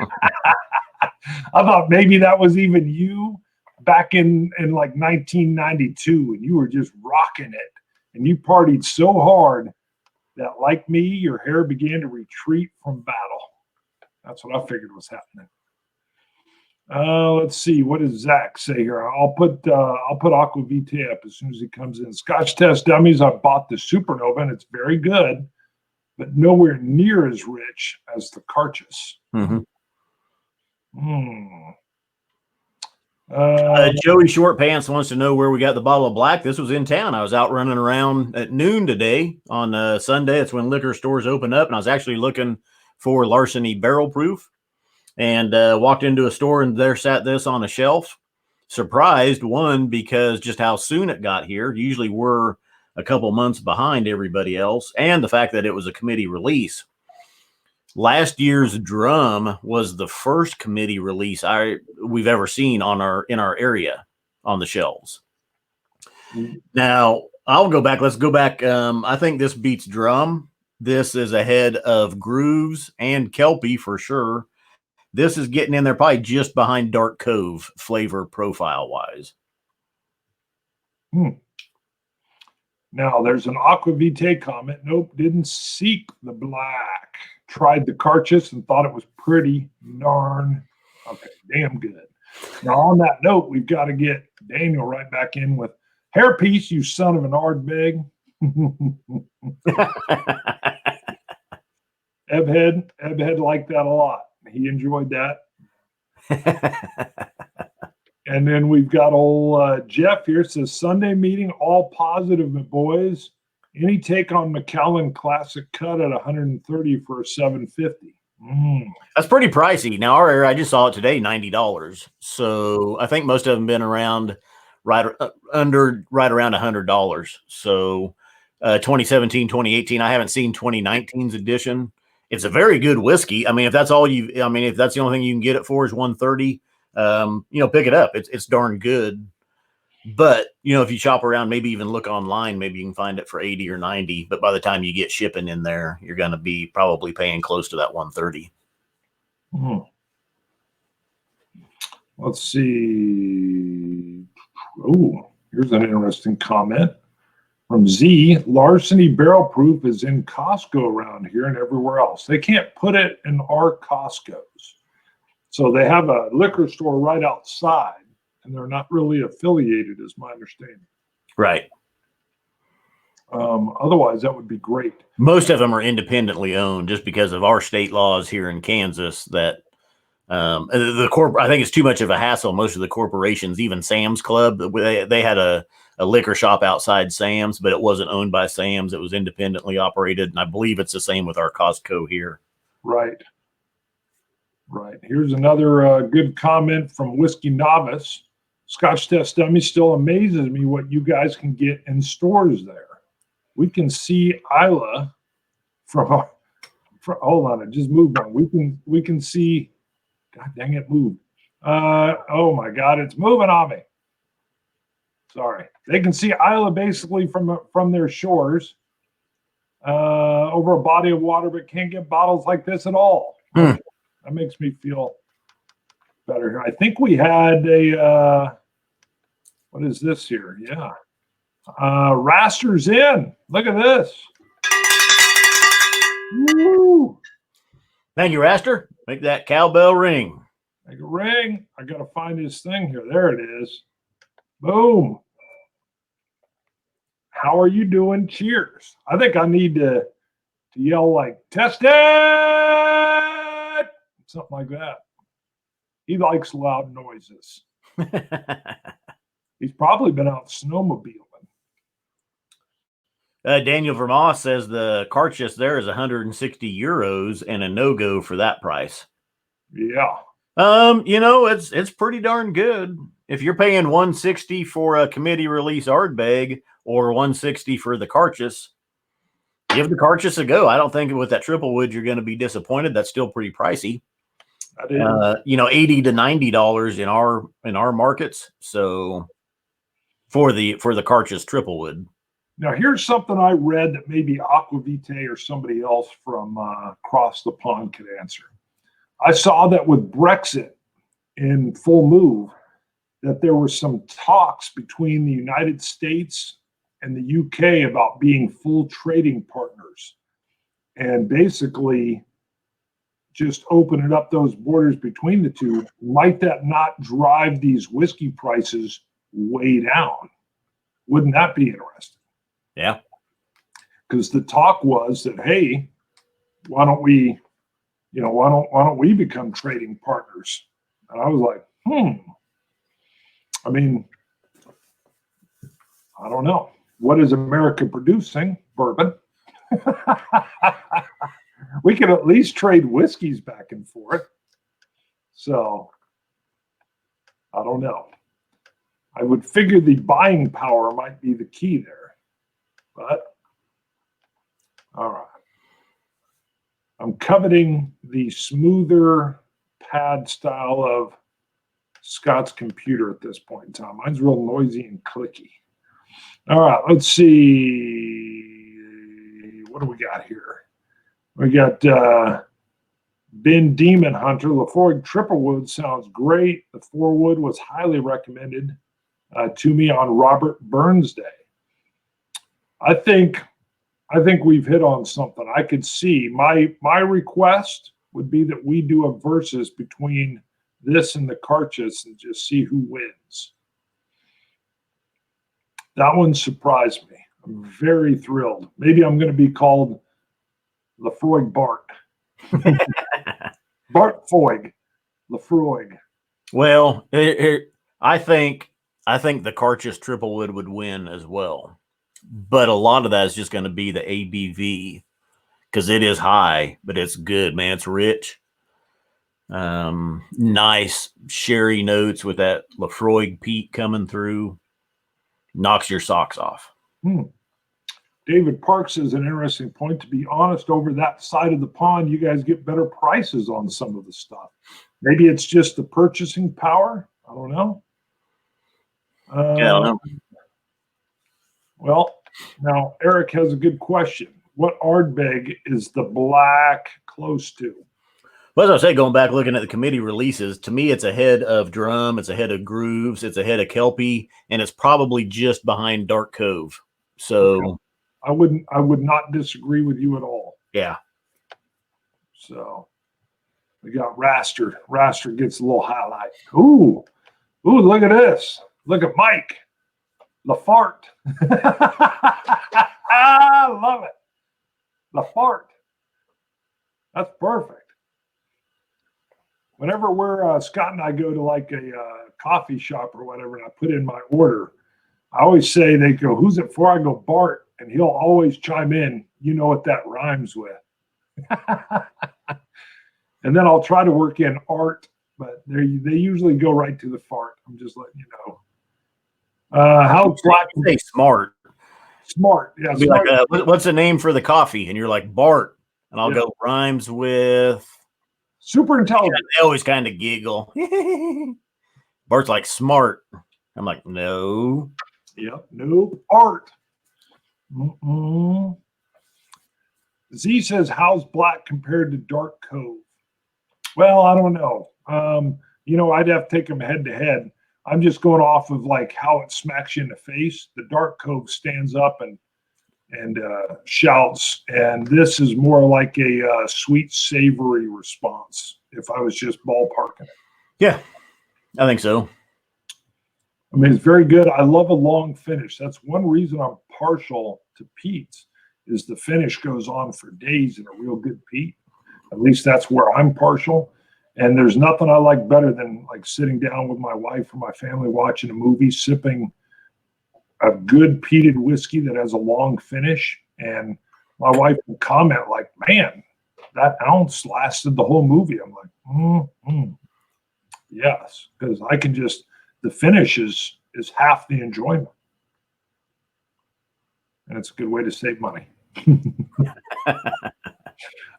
I thought maybe that was even you back in like 1992, and you were just rocking it. And you partied so hard that, like me, your hair began to retreat from battle. That's what I figured was happening. Let's see. What does Zach say here? I'll put Aquavite up as soon as he comes in. Scotch Test Dummies. I bought the Supernova, and it's very good, but nowhere near as rich as the Carchus. Mm-hmm. Joey Short Pants wants to know where we got the bottle of black. This was in town. I was out running around at noon today on Sunday. That's when liquor stores open up, and I was actually looking for Larceny Barrel Proof, and walked into a store, and there sat this on a shelf. Surprised, one, because just how soon it got here. Usually we're a couple months behind everybody else, and the fact that it was a committee release. Last year's drum was the first committee release we've ever seen in our area on the shelves. Now I'll go back. Let's go back. I think this beats drum. This is ahead of Grooves and Kelpie for sure. This is getting in there probably just behind Dark Cove flavor profile wise. Now there's an Aquavite comment. Nope, didn't seek the black. Tried the Carchus and thought it was pretty darn damn good. Now on that note, we've got to get Daniel right back in with hairpiece, you son of an Ardbeg. Ebhead liked that a lot. He enjoyed that. And then we've got old Jeff here. Says Sunday meeting, all positive, my boys. Any take on McAllen Classic Cut at 130 for a 750? That's pretty pricey. Now our area, I just saw it today, $90. So I think most of them been around right around $100. So 2017, 2018. I haven't seen 2019's edition. It's a very good whiskey. I mean, if that's the only thing you can get it for is 130, pick it up. It's darn good. But, if you shop around, maybe even look online, maybe you can find it for 80 or 90. But by the time you get shipping in there, you're going to be probably paying close to that 130. Let's see. Oh, here's an interesting comment from Z. Larceny Barrel Proof is in Costco around here and everywhere else. They can't put it in our Costco's. So they have a liquor store right outside, and they're not really affiliated, is my understanding. Right. Otherwise, that would be great. Most of them are independently owned just because of our state laws here in Kansas that I think it's too much of a hassle. Most of the corporations, even Sam's Club, they had a liquor shop outside Sam's, but it wasn't owned by Sam's. It was independently operated, and I believe it's the same with our Costco here. Right. Here's another good comment from Whiskey Novice. Scotch Test Dummy still amazes me what you guys can get in stores there. We can see Isla from hold on, it just moved on. We can see, God dang it, moved. Oh my God, it's moving on me. Sorry. They can see Isla basically from their shores over a body of water, but can't get bottles like this at all. Hmm. That makes me feel better here. I think we had a, what is this here? Yeah. Raster's in. Look at this. Woo. Thank you, Raster. Make that cowbell ring. Make a ring. I got to find this thing here. There it is. Boom. How are you doing? Cheers. I think I need to yell like, test it! Something like that. He likes loud noises. He's probably been out snowmobiling. Daniel Vermoss says the cartridge there is 160 euros and a no-go for that price. Yeah. It's pretty darn good. If you're paying 160 for a committee release Ardbeg or 160 for the cartridge, give the cartridge a go. I don't think with that triple wood you're going to be disappointed. That's still pretty pricey. That is. $80 to $90 in our markets. So for the cartridge triple wood. Now here's something I read that maybe Aquavite or somebody else from across the pond could answer. I saw that with Brexit in full move, that there were some talks between the United States and the UK about being full trading partners and basically just opening up those borders between the two. Might that not drive these whiskey prices way down? Wouldn't that be interesting? Yeah. Because the talk was that, hey, why don't we become trading partners? And I was like, I mean, I don't know. What is America producing? Bourbon. We can at least trade whiskeys back and forth. So, I don't know. I would figure the buying power might be the key there. But, all right. I'm coveting the smoother pad style of Scott's computer at this point in time. Mine's real noisy and clicky. All right, let's see. What do we got here? We got Ben Demon Hunter. Lafroig Triple Wood sounds great. The 4-wood was highly recommended to me on Robert Burns Day. I think we've hit on something. I could see my request would be that we do a versus between this and the cartridge and just see who wins. That one surprised me. I'm very thrilled. Maybe I'm going to be called Lafroig Bart. Bart Foig. Lafroig. Well, I think the cartridge triple wood win as well. But a lot of that is just going to be the ABV because it is high, but it's good, man. It's rich. Nice sherry notes with that Lafroig peat coming through. Knocks your socks off. David Parks is an interesting point. To be honest, over that side of the pond, you guys get better prices on some of the stuff. Maybe it's just the purchasing power. I don't know. Yeah, I don't know. Well, now Eric has a good question. What Ardbeg is the Black close to? Well, as I say, going back looking at the committee releases, to me, it's ahead of Drum, it's ahead of Grooves, it's ahead of Kelpie, and it's probably just behind Dark Cove. So I would not disagree with you at all. Yeah. So we got Raster. Raster gets a little highlight. Ooh, look at this. Look at Mike. Lafart. I love it. Lafart. That's perfect. Whenever Scott and I go to like a coffee shop or whatever, and I put in my order, I always say, they go, who's it for? I go, Bart. And he'll always chime in, you know what that rhymes with. And then I'll try to work in art, but they usually go right to the fart. I'm just letting you know. How Black? Say smart. Smart. Yeah. Be Smart. like, what's the name for the coffee? And you're like, Bart. And I'll go, rhymes with. Super intelligent. They always kind of giggle. Bart's like, smart. I'm like, no. Yep. Nope. Art. Mm-mm. Z says, how's black compared to dark cove? Well, I don't know. I'd have to take them head to head. I'm just going off of like how it smacks you in the face. The dark cove stands up and shouts, and this is more like a sweet, savory response. If I was just ballparking it, Yeah, I think so. I mean, it's very good. I love a long finish. That's one reason I'm partial to Pete's. Is the finish goes on for days in a real good peat. At least that's where I'm partial. And there's nothing I like better than like sitting down with my wife or my family watching a movie, sipping a good peated whiskey that has a long finish. And my wife will comment like, man, that ounce lasted the whole movie. I'm like, yes, because I can just, the finish is half the enjoyment. And it's a good way to save money.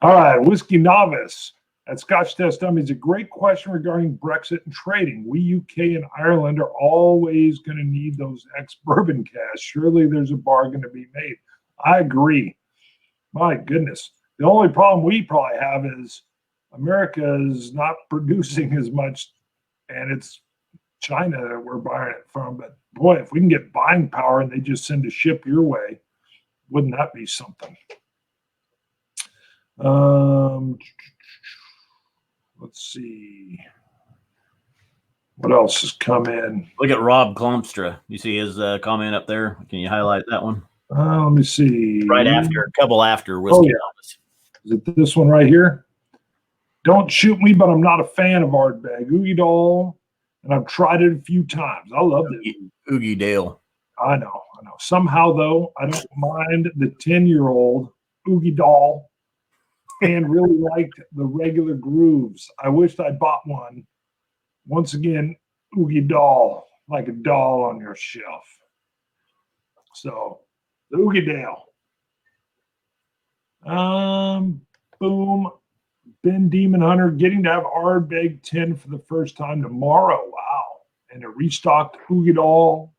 All right, Whiskey Novice at Scotch Test Dummies. A great question regarding Brexit and trading. We, UK, and Ireland are always going to need those ex-bourbon cash. Surely there's a bargain to be made. I agree. My goodness. The only problem we probably have is America is not producing as much, and it's China that we're buying it from. But boy, if we can get buying power and they just send a ship your way, wouldn't that be something? Let's see. What else has come in? Look at Rob Klumpstra. You see his comment up there? Can you highlight that one? Let me see. Right after, a couple after Whiskey Novice. Is it this one right here? Don't shoot me, but I'm not a fan of Ardbeg. Oogie Doll, and I've tried it a few times. I love it. Oogie Dale. I know. Somehow, though, I don't mind the 10-year-old Oogie Doll and really liked the regular grooves. I wished I bought one. Once again, Oogie Doll, like a doll on your shelf. So, the Oogie Dale. Boom. Ben Demon Hunter getting to have Ardbeg 10 for the first time tomorrow. Wow. And a restocked Oogie Doll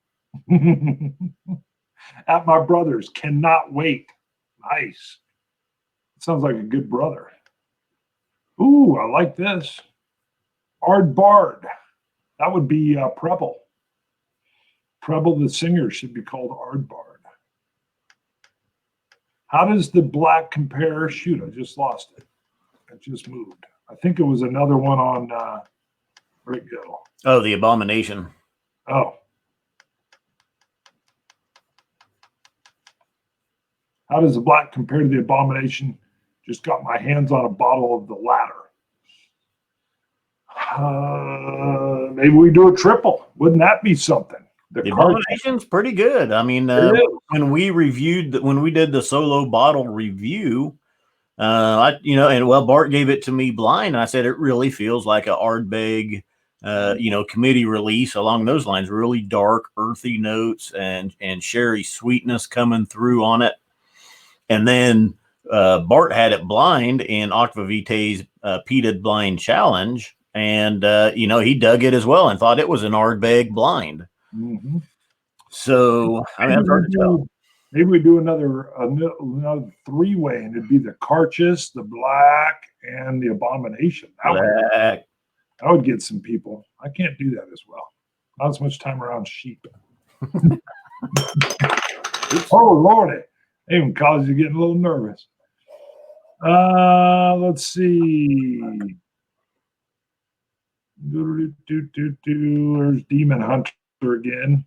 at my brother's. Cannot wait. Nice. Sounds like a good brother. Ooh, I like this. Ardbard. That would be Preble. Preble, the singer, should be called Ardbard. How does the black compare? Shoot, I just lost it. It just moved. I think it was another one on, where'd it go? Oh, the Abomination. Oh. How does the black compare to the Abomination? Just got my hands on a bottle of the latter. Maybe we do a triple. Wouldn't that be something? The Abomination's pretty good. I mean, when we did the solo bottle review, Bart gave it to me blind, and I said it really feels like a Ardbeg, committee release along those lines. Really dark, earthy notes and sherry sweetness coming through on it. And then Bart had it blind in Aquavitae's Peated Blind Challenge, and he dug it as well and thought it was an Ardbeg blind. Mm-hmm. So I mean, that's hard to tell. Maybe we do another three-way, and it'd be the Carchus, the Black, and the Abomination. That would get some people. I can't do that as well. Not as much time around sheep. Oh, Lordy. It even causes you getting a little nervous. Let's see. There's Demon Hunter again.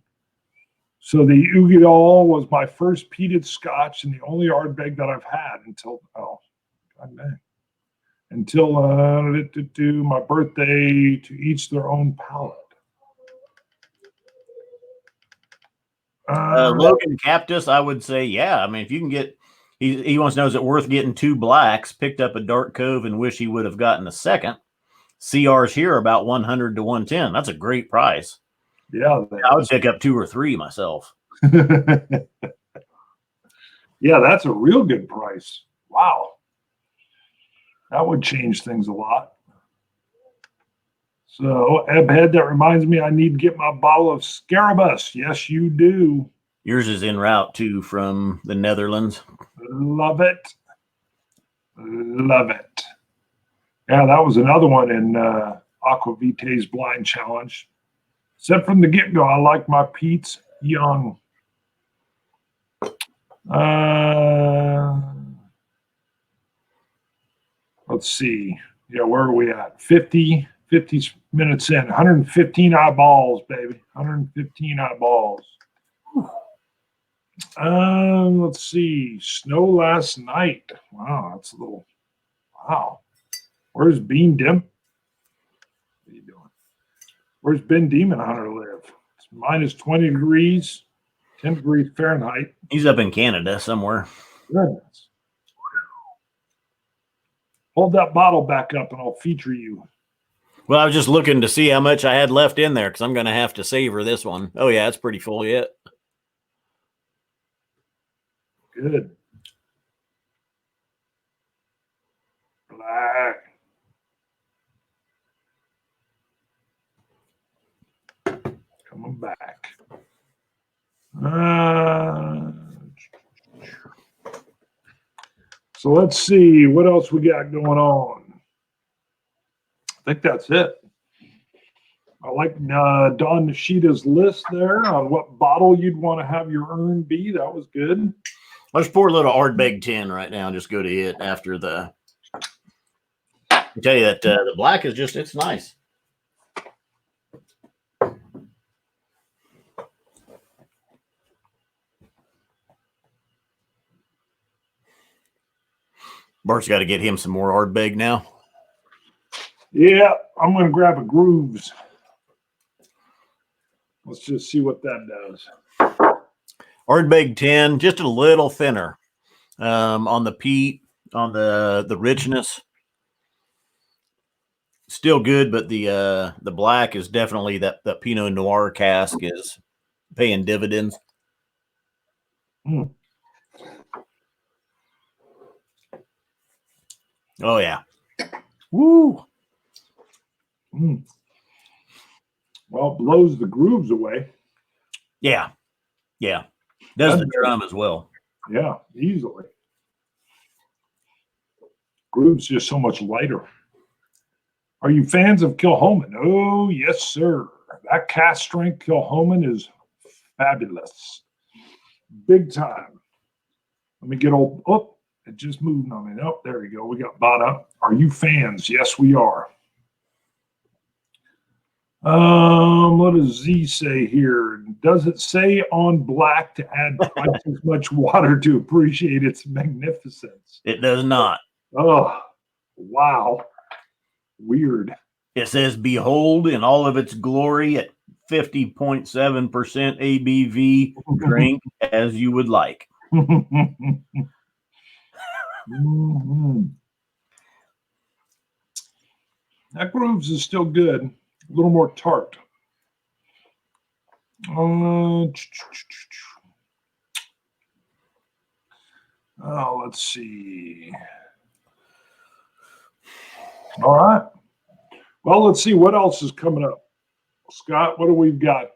So the Oogie Doll was my first peated Scotch and the only Ardbeg that I've had until my birthday. To each their own palate. Logan Captus, I would say, yeah. I mean, if you can get, he wants to know, is it worth getting 2 blacks? Picked up a Dark Cove and wish he would have gotten a second. CR's here about 100 to 110. That's a great price. Yeah, I would pick up 2 or 3 myself. Yeah, that's a real good price. Wow. That would change things a lot. So, Ebhead, that reminds me I need to get my bottle of Scarabus. Yes, you do. Yours is en route too from the Netherlands. Love it. Love it. Yeah, that was another one in Aquavitae's blind challenge. Said from the get-go, I like my Pete's young. Let's see. Yeah, where are we at? 50 minutes in. 115 eyeballs, baby. 115 eyeballs. Let's see. Snow last night. Wow, that's a little. Wow. Where's Bean Dim? What are you doing? Where's Ben Demon Hunter live? It's minus 20 degrees, 10 degrees Fahrenheit. He's up in Canada somewhere. Goodness. Hold that bottle back up and I'll feature you. Well, I was just looking to see how much I had left in there because I'm going to have to savor this one. Oh, yeah, it's pretty full yet. Good. Black. Coming back. So let's see what else we got going on. I think that's it. I like Don Nishida's list there on what bottle you'd want to have your urn be. That was good. Let's pour a little Ardbeg 10 right now and just go to it after the. I tell you that the black is just, it's nice. Bart's got to get him some more Ardbeg now. Yeah, I'm going to grab a Grooves. Let's just see what that does. Ardbeg 10, just a little thinner on the peat, on the richness. Still good, but the black is definitely that Pinot Noir cask is paying dividends. Mm. Oh yeah. Woo. Mm. Well, it blows the grooves away. Yeah. Yeah. Does the drum as well. Yeah, easily. Groove's just so much lighter. Are you fans of Kilhoman? Oh, yes, sir. That cast strength Kilhoman is fabulous. Big time. Let me get old. Oh, it just moved on me. Oh, there you go. We got bought up. Are you fans? Yes, we are. What does Z say here? Does it say on black to add twice as much water to appreciate its magnificence? It does not. Oh, wow. Weird. It says, behold in all of its glory at 50.7% ABV, drink as you would like. Mm-hmm. That Grooves is still good. A little more tart. Let's see. All right. Well, let's see what else is coming up. Scott, what do we got?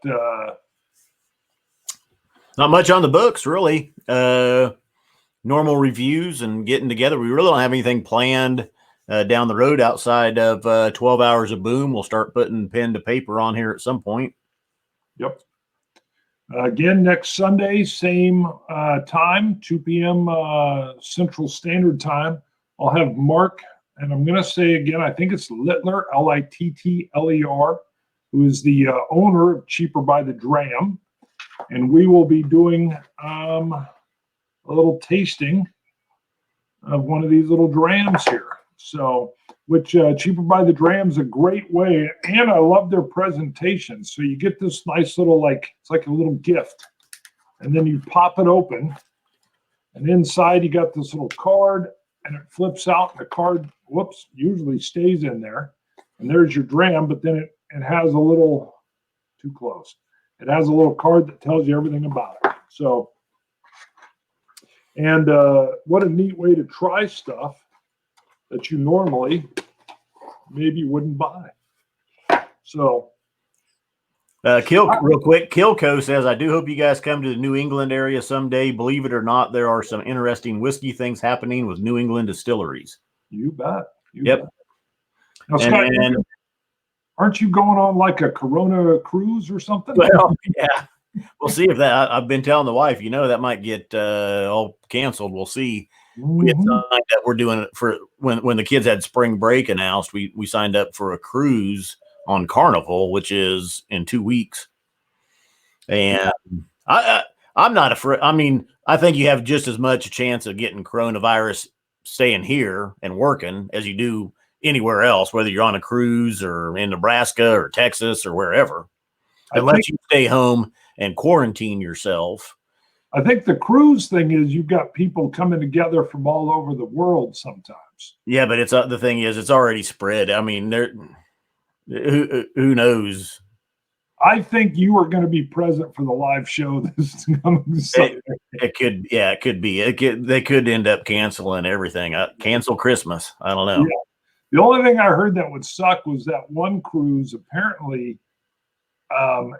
Not much on the books, really. Normal reviews and getting together. We really don't have anything planned down the road outside of 12 hours of boom. We'll start putting pen to paper on here at some point. Yep. Again, next Sunday, same time, 2 p.m. Central Standard Time. I'll have Mark, and I'm going to say again, I think it's Littler, Littler, who is the owner of Cheaper by the Dram. And we will be doing a little tasting of one of these little drams here. So, which Cheaper by the Dram is a great way. And I love their presentation. So you get this nice little, it's like a little gift. And then you pop it open. And inside you got this little card. And it flips out. And the card, usually stays in there. And there's your dram. But then it has a little, too close. It has a little card that tells you everything about it. So, and what a neat way to try stuff that you normally maybe wouldn't buy. So, Real quick, Kilco says, I do hope you guys come to the New England area someday. Believe it or not, there are some interesting whiskey things happening with New England distilleries. you bet. Yep. Bet. Now, Scott, aren't you going on like a Corona cruise or something? Well, yeah. We'll see if that. I've been telling the wife, that might get all canceled. We'll see. We had signed up. We're doing it for when the kids had spring break announced. We signed up for a cruise on Carnival, which is in 2 weeks. And I'm not afraid. I mean, I think you have just as much a chance of getting coronavirus staying here and working as you do anywhere else, whether you're on a cruise or in Nebraska or Texas or wherever, unless you stay home and quarantine yourself. I think the cruise thing is you've got people coming together from all over the world sometimes. Yeah, but it's the thing is it's already spread. I mean, who knows? I think you are going to be present for the live show this coming Sunday. It could be. They could end up canceling everything. Cancel Christmas. I don't know. Yeah. The only thing I heard that would suck was that one cruise apparently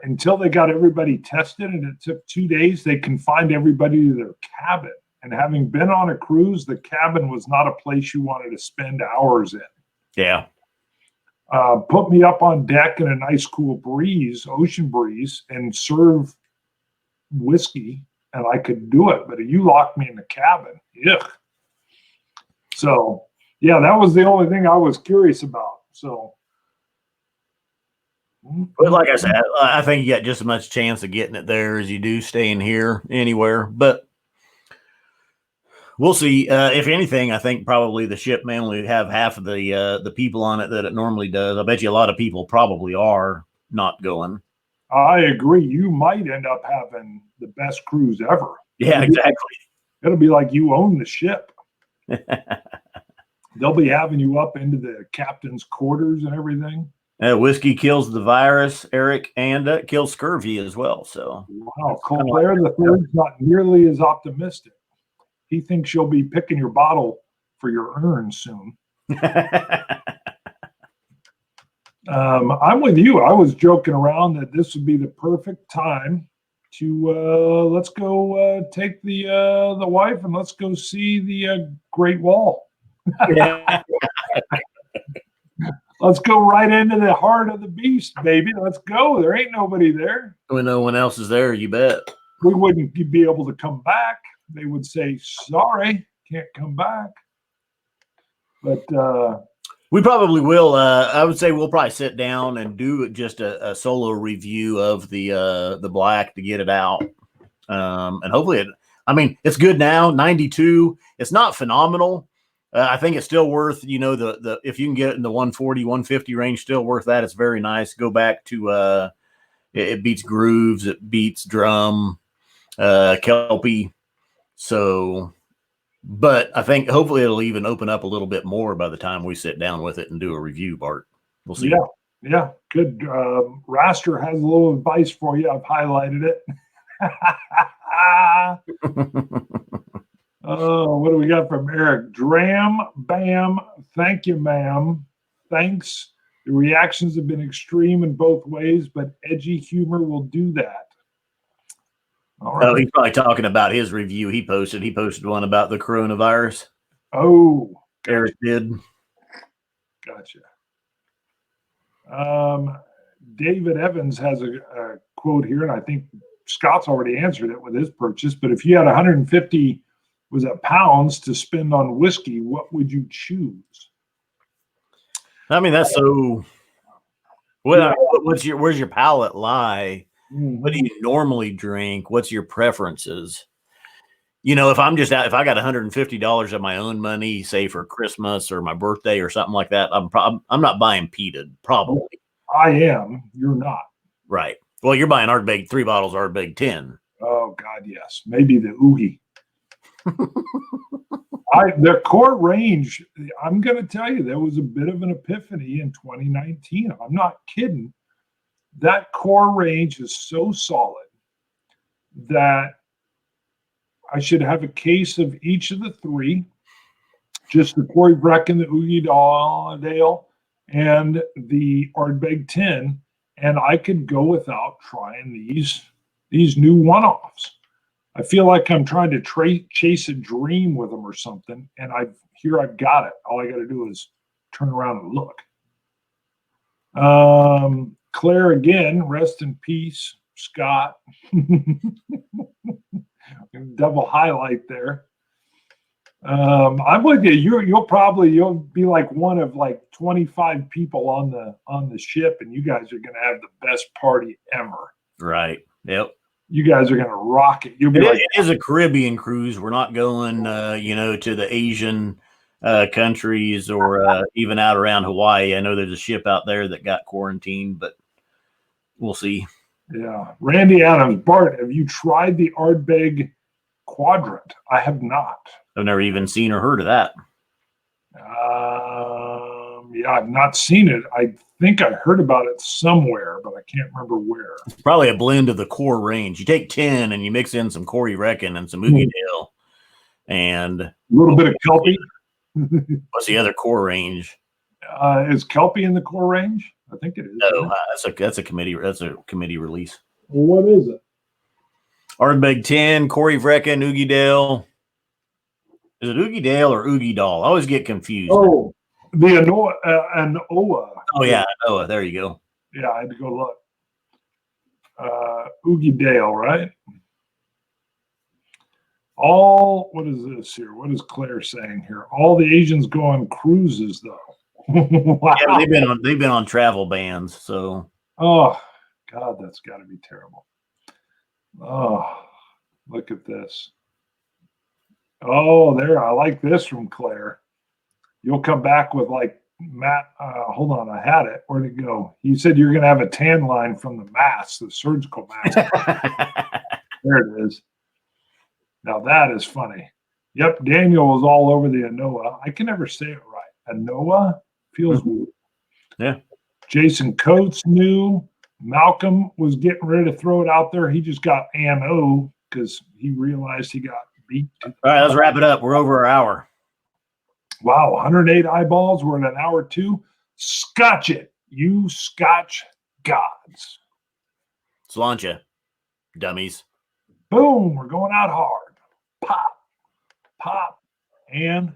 until they got everybody tested and it took 2 days, they confined everybody to their cabin. And having been on a cruise, the cabin was not a place you wanted to spend hours in. Yeah. Put me up on deck in a nice cool breeze, ocean breeze, and serve whiskey, and I could do it. But you locked me in the cabin. Yuck. So, yeah, that was the only thing I was curious about. So, but like I said, I think you got just as much chance of getting it there as you do staying here anywhere. But we'll see. If anything, I think probably the ship may only have half of the people on it that it normally does. I bet you a lot of people probably are not going. I agree. You might end up having the best cruise ever. Yeah, exactly. It'll be like you own the ship. They'll be having you up into the captain's quarters and everything. Whiskey kills the virus, Eric, and kills scurvy as well. So, wow, Colbert the third's not nearly as optimistic. He thinks you'll be picking your bottle for your urn soon. I'm with you. I was joking around that this would be the perfect time to let's go take the wife and let's go see the Great Wall. Let's go right into the heart of the beast, baby. Let's go. There ain't nobody there. When no one else is there, you bet. We wouldn't be able to come back. They would say, sorry, can't come back. But we probably will. I would say we'll probably sit down and do just a solo review of the Black to get it out. And hopefully it's good now, 92. It's not phenomenal. I think it's still worth, the if you can get it in the 140, 150 range, still worth that. It's very nice. Go back to it beats grooves, it beats drum, Kelpie. So, but I think hopefully it'll even open up a little bit more by the time we sit down with it and do a review, Bart. We'll see. Yeah, good. Raster has a little advice for you. I've highlighted it. Oh, what do we got from Eric? Dram, bam. Thank you, ma'am. Thanks. The reactions have been extreme in both ways, but edgy humor will do that. All right. Oh, he's probably talking about his review he posted. He posted one about the coronavirus. Oh. Eric did. Gotcha. David Evans has a quote here, and I think Scott's already answered it with his purchase, but if you had 150 pounds to spend on whiskey, what would you choose? I mean, that's so. Where's your palate lie? Mm-hmm. What do you normally drink? What's your preferences? If I'm just out, if I got $150 of my own money, say for Christmas or my birthday or something like that, I'm not buying peated. Probably. I am. You're not. Right. Well, you're buying Ardbeg 3 bottles, Ardbeg 10. Oh God, yes. Maybe the Oogie. The core range, I'm going to tell you, there was a bit of an epiphany in 2019. I'm not kidding. That core range is so solid that I should have a case of each of the three, just the Corey Brecken, the Oogie Dale, and the Ardbeg 10, and I could go without trying these new one-offs. I feel like I'm trying to chase a dream with them or something, and I've got it. All I got to do is turn around and look. Claire again, rest in peace, Scott. Double highlight there. I'm with you. You'll be like one of like 25 people on the ship, and you guys are going to have the best party ever. Right. Yep. You guys are going to rock it. You'll be it is a Caribbean cruise. We're not going, to the Asian countries or even out around Hawaii. I know there's a ship out there that got quarantined, but we'll see. Yeah. Randy Adams, Bart, have you tried the Ardbeg Quadrant? I have not. I've never even seen or heard of that. Yeah, I've not seen it. I think I heard about it somewhere, but I can't remember where. It's probably a blend of the core range. You take 10 and you mix in some Corey Reckon and some Oogie Dale and a little bit of Kelpie. What's the other core range? Is Kelpie in the core range? I think it is. No, that's a committee release. Well, what is it? Ardbeg 10, Corey Vrecken, Oogie Dale. Is it Oogie Dale or Oogie Doll? I always get confused. Oh, the Anoa. Oh yeah, Anoa. There you go. Yeah, I had to go look. Oogie Dale, right? What is this here? What is Claire saying here? All the Asians go on cruises, though. Wow. Yeah, they've been on travel bans. So. Oh God, that's got to be terrible. Oh, look at this. Oh, there. I like this from Claire. You'll come back with like Matt. Hold on, I had it. Where'd it go? You said you're going to have a tan line from the mask, the surgical mask. There it is. Now that is funny. Yep, Daniel was all over the Anoa. I can never say it right. Anoa feels weird. Yeah. Jason Coates knew. Malcolm was getting ready to throw it out there. He just got Ano because he realized he got beat. All right, let's wrap it up. We're over our hour. Wow, 108 eyeballs. We're at an hour 2. Scotch it, you Scotch gods. Sláinte, dummies. Boom, we're going out hard. Pop, pop, and